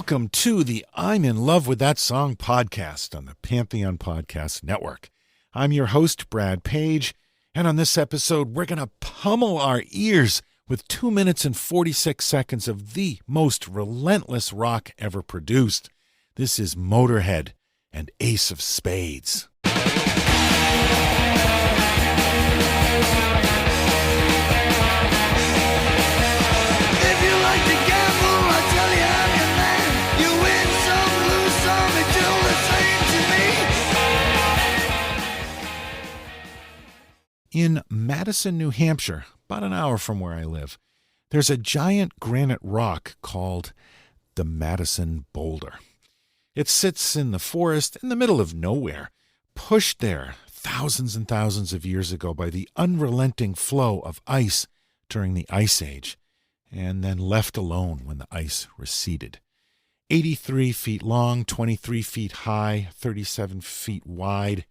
welcome to the I'm in Love with That Song podcast on the Pantheon Podcast Network. I'm your host, Brad Page, and on this episode, we're going to pummel our ears with 2 minutes and 46 seconds of the most relentless rock ever produced. This is Motorhead and Ace of Spades. In Madison, New Hampshire, about an hour from where I live, there's a giant granite rock called the Madison Boulder. It sits in the forest in the middle of nowhere, pushed there thousands and thousands of years ago by the unrelenting flow of ice during the Ice Age, and then left alone when the ice receded. 83 feet long, 23 feet high, 37 feet wide,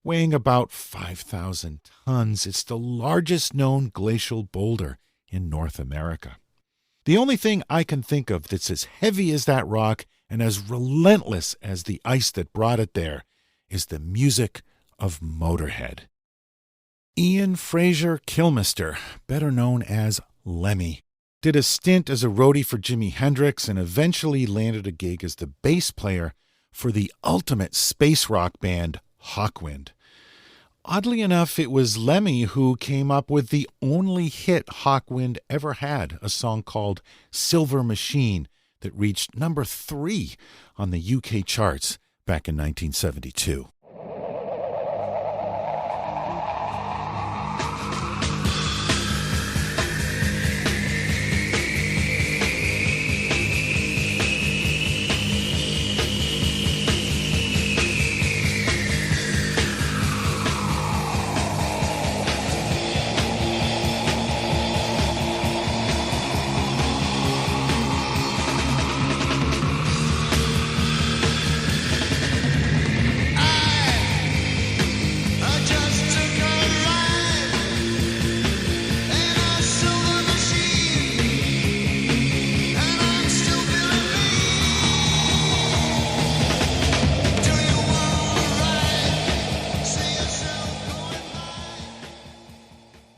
weighing about 5,000 tons, it's the largest known glacial boulder in North America. The only thing I can think of that's as heavy as that rock and as relentless as the ice that brought it there is the music of Motorhead. Ian Fraser Kilmister, better known as Lemmy, did a stint as a roadie for Jimi Hendrix and eventually landed a gig as the bass player for the ultimate space rock band Hawkwind. Oddly enough, it was Lemmy who came up with the only hit Hawkwind ever had, a song called Silver Machine that reached number 3 on the UK charts back in 1972.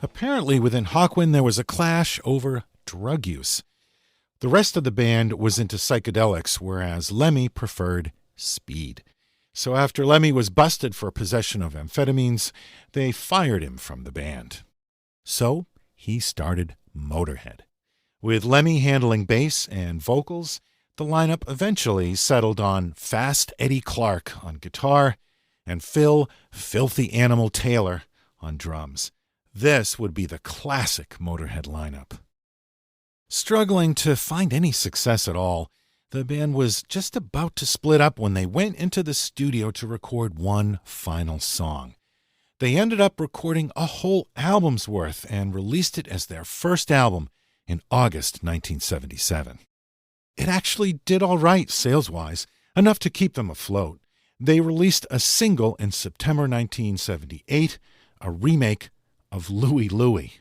Apparently, within Hawkwind, there was a clash over drug use. The rest of the band was into psychedelics, whereas Lemmy preferred speed. So after Lemmy was busted for possession of amphetamines, they fired him from the band. So he started Motorhead. With Lemmy handling bass and vocals, the lineup eventually settled on Fast Eddie Clarke on guitar and Phil Filthy Animal Taylor on drums. This would be the classic Motorhead lineup. Struggling to find any success at all, the band was just about to split up when they went into the studio to record one final song. They ended up recording a whole album's worth and released it as their first album in August 1977. It actually did all right sales-wise, enough to keep them afloat. They released a single in September 1978, a remake of Louie Louie.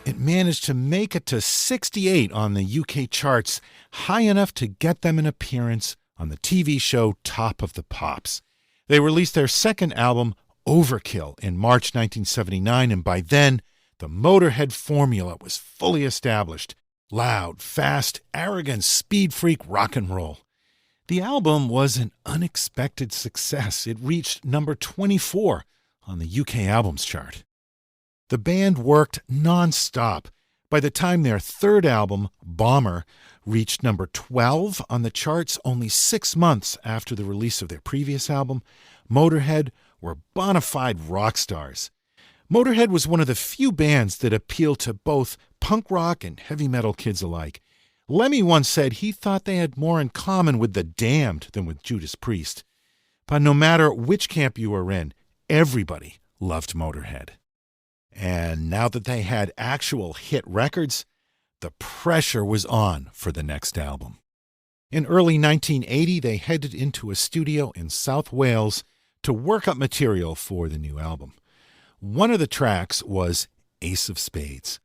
It managed to make it to 68 on the UK charts, high enough to get them an appearance on the TV show Top of the Pops. They released their second album, Overkill, in March 1979, and by then, the Motorhead formula was fully established. Loud, fast, arrogant, speed freak rock and roll. The album was an unexpected success. It reached number 24 on the UK albums chart. The band worked non-stop. By the time their third album, Bomber, reached number 12 on the charts only 6 months after the release of their previous album, Motorhead were bona fide rock stars. Motorhead was one of the few bands that appealed to both punk rock and heavy metal kids alike. Lemmy once said he thought they had more in common with the Damned than with Judas Priest. But no matter which camp you were in, everybody loved Motorhead. And now that they had actual hit records, the pressure was on for the next album. In early 1980, they headed into a studio in South Wales to work up material for the new album. One of the tracks was Ace of Spades.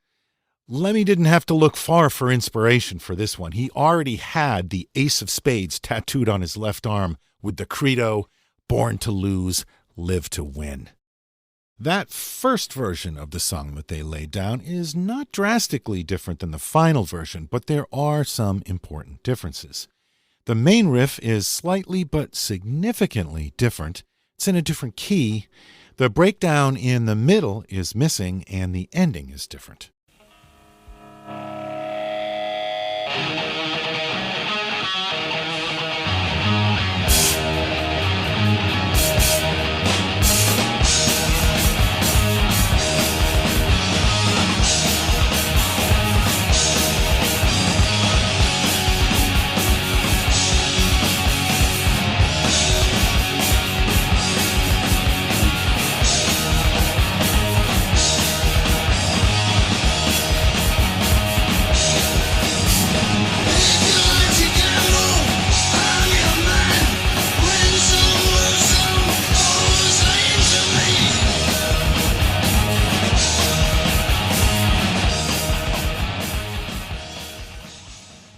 Lemmy didn't have to look far for inspiration for this one. He already had the Ace of Spades tattooed on his left arm with the credo, "Born to lose, live to win." That first version of the song that they laid down is not drastically different than the final version, but there are some important differences. The main riff is slightly but significantly different. It's in a different key. The breakdown in the middle is missing, and the ending is different.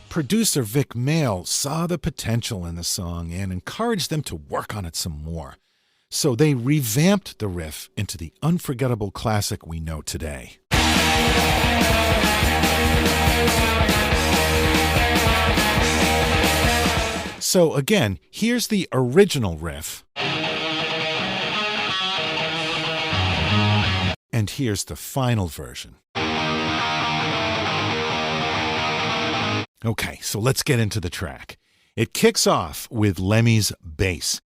Producer Vic Mail saw the potential in the song and encouraged them to work on it some more. So they revamped the riff into the unforgettable classic we know today. So again, here's the original riff. And here's the final version. Okay, so let's get into the track. It kicks off with Lemmy's bass.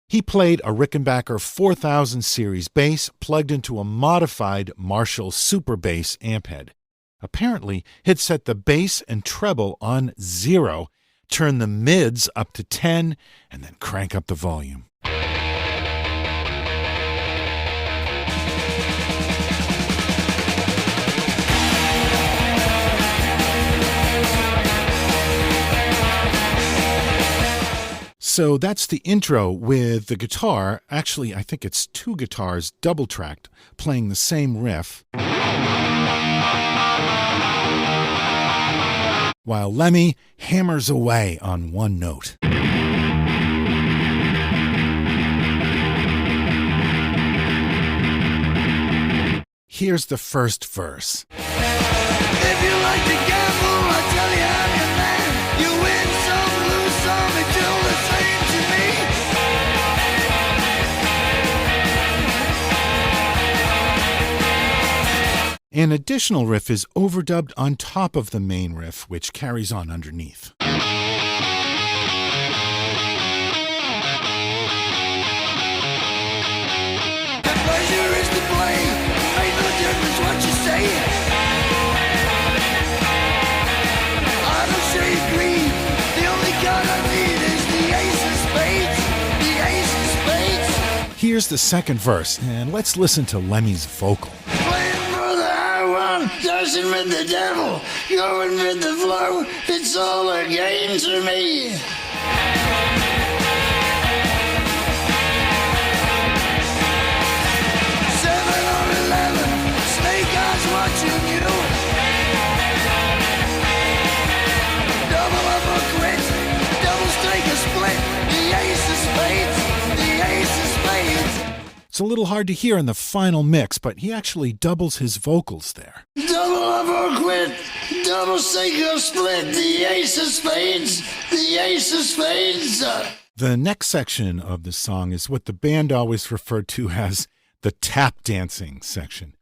He played a Rickenbacker 4000 series bass plugged into a modified Marshall Super Bass amp head. Apparently, he'd set the bass and treble on 0, turn the mids up to 10, and then crank up the volume. So that's the intro with the guitar. Actually, I think it's 2 guitars double-tracked playing the same riff, while Lemmy hammers away on one note. Here's the first verse. If you like to gamble, I tell you I'm your man. You win some, lose some, it's all the same to me. An additional riff is overdubbed on top of the main riff, which carries on underneath. The pleasure is to play, ain't no difference what you say. I don't say agree, the only card I need is the ace of spades, the ace of spades. Here's the second verse, and let's listen to Lemmy's vocal. Playing for the high one, dancing with the devil, going with the flow, it's all a game to me. Watching you. Double up or quit, double stake or split. The ace of spades, the ace of spades. It's a little hard to hear in the final mix, but he actually doubles his vocals there. Double up or quit, double stake or split. The ace of spades, the ace of spades. The next section of the song is what the band always referred to as the tap dancing section.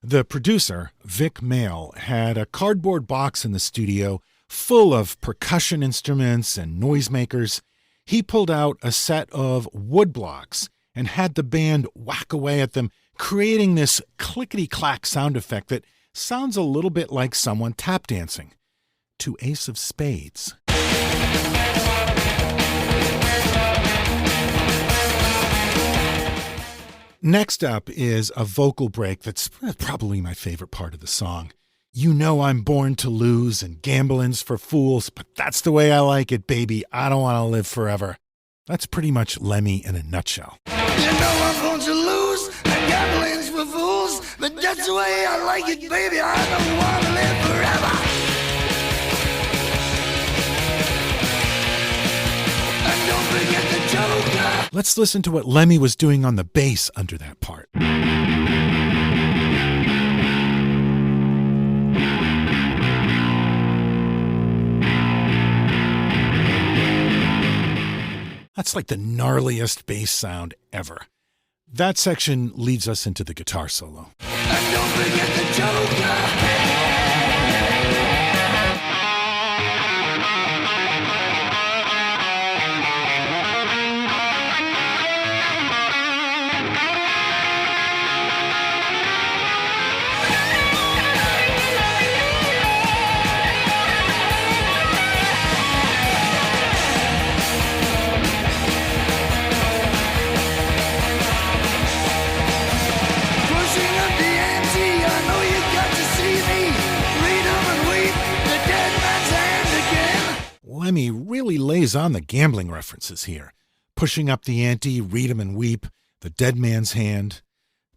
The producer, Vic Mail, had a cardboard box in the studio full of percussion instruments and noisemakers. He pulled out a set of wood blocks and had the band whack away at them, creating this clickety-clack sound effect that sounds a little bit like someone tap dancing to Ace of Spades. Next up is a vocal break that's probably my favorite part of the song. You know I'm born to lose and gambling's for fools, but that's the way I like it, baby. I don't want to live forever. That's pretty much Lemmy in a nutshell. You know I'm going to lose, and gambling's for fools, but that's the way I like it, baby. I don't want to live forever. And don't forget the Joker. Let's listen to what Lemmy was doing on the bass under that part. That's like the gnarliest bass sound ever. That section leads us into the guitar solo. And don't forget the Joker. Lemmy really lays on the gambling references here. Pushing up the ante, read 'em and weep, the dead man's hand.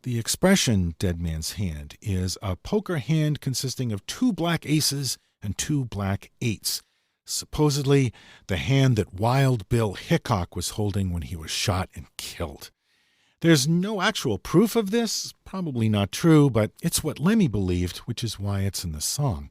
The expression dead man's hand is a poker hand consisting of 2 black aces and 2 black eights. Supposedly the hand that Wild Bill Hickok was holding when he was shot and killed. There's no actual proof of this, probably not true, but it's what Lemmy believed, which is why it's in the song.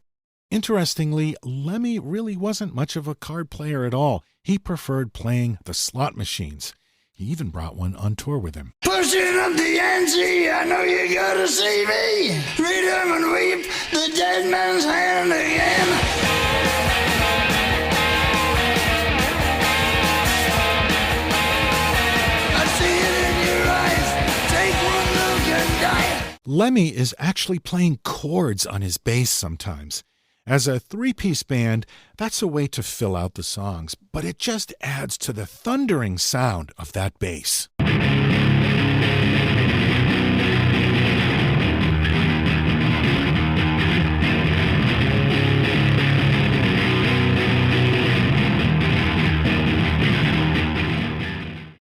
Interestingly, Lemmy really wasn't much of a card player at all. He preferred playing the slot machines. He even brought one on tour with him. Pushing up the ante, I know you gotta see me. Read 'em and weep, the dead man's hand again. I see it in your eyes, take one look and die. Lemmy is actually playing chords on his bass sometimes. As a 3-piece band, that's a way to fill out the songs, but it just adds to the thundering sound of that bass.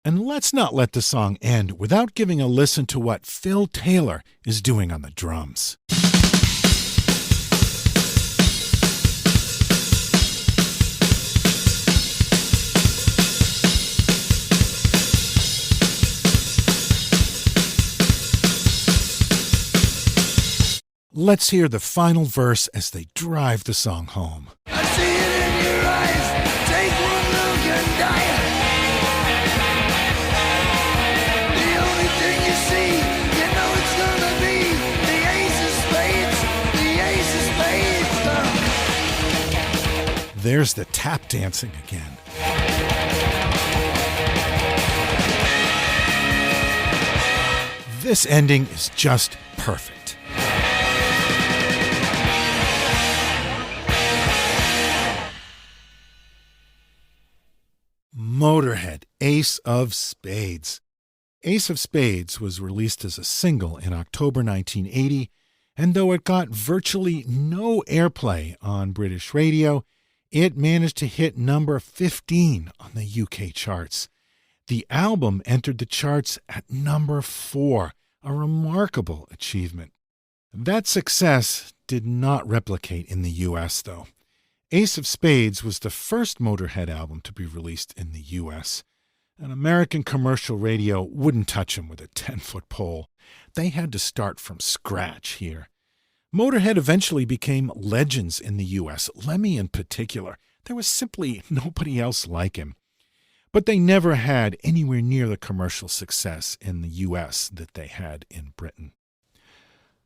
And let's not let the song end without giving a listen to what Phil Taylor is doing on the drums. Let's hear the final verse as they drive the song home. I see it in your eyes, take one look and die. The only thing you see, you know it's gonna be the ace of spades, the ace of spades. There's the tap dancing again. This ending is just perfect. Motorhead, Ace of Spades. Ace of Spades was released as a single in October 1980, and though it got virtually no airplay on British radio, it managed to hit number 15 on the UK charts. The album entered the charts at number 4, a remarkable achievement. That success did not replicate in the US, though. Ace of Spades was the first Motorhead album to be released in the U.S. An American commercial radio wouldn't touch him with a 10-foot pole. They had to start from scratch here. Motorhead eventually became legends in the U.S., Lemmy in particular. There was simply nobody else like him. But they never had anywhere near the commercial success in the U.S. that they had in Britain.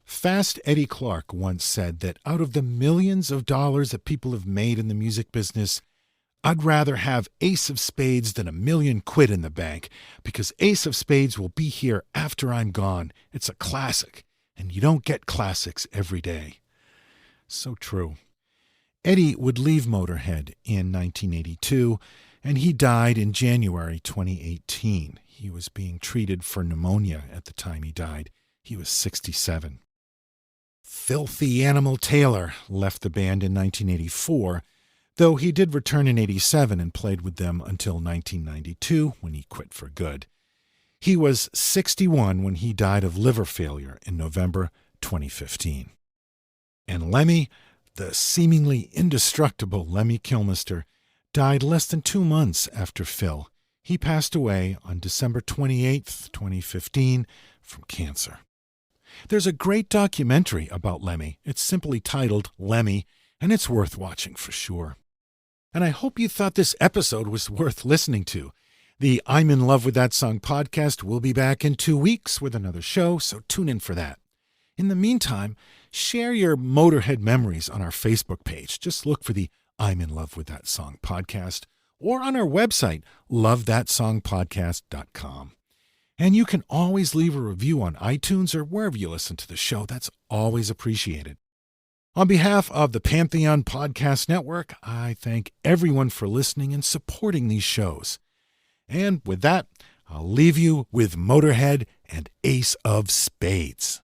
Fast Eddie Clarke once said that out of the millions of dollars that people have made in the music business, I'd rather have Ace of Spades than £1 million in the bank, because Ace of Spades will be here after I'm gone. It's a classic, and you don't get classics every day. So true. Eddie would leave Motorhead in 1982, and he died in January 2018. He was being treated for pneumonia at the time he died. He was 67. Filthy Animal Taylor left the band in 1984, though he did return in '87 and played with them until 1992 when he quit for good. He was 61 when he died of liver failure in November 2015. And Lemmy, the seemingly indestructible Lemmy Kilmister, died less than 2 months after Phil. He passed away on December 28, 2015, from cancer. There's a great documentary about Lemmy. It's simply titled Lemmy, and it's worth watching for sure. And I hope you thought this episode was worth listening to. The I'm in Love with That Song podcast will be back in 2 weeks with another show, so tune in for that. In the meantime, share your Motorhead memories on our Facebook page. Just look for the I'm in Love with That Song podcast or on our website, lovethatsongpodcast.com. And you can always leave a review on iTunes or wherever you listen to the show. That's always appreciated. On behalf of the Pantheon Podcast Network, I thank everyone for listening and supporting these shows. And with that, I'll leave you with Motorhead and Ace of Spades.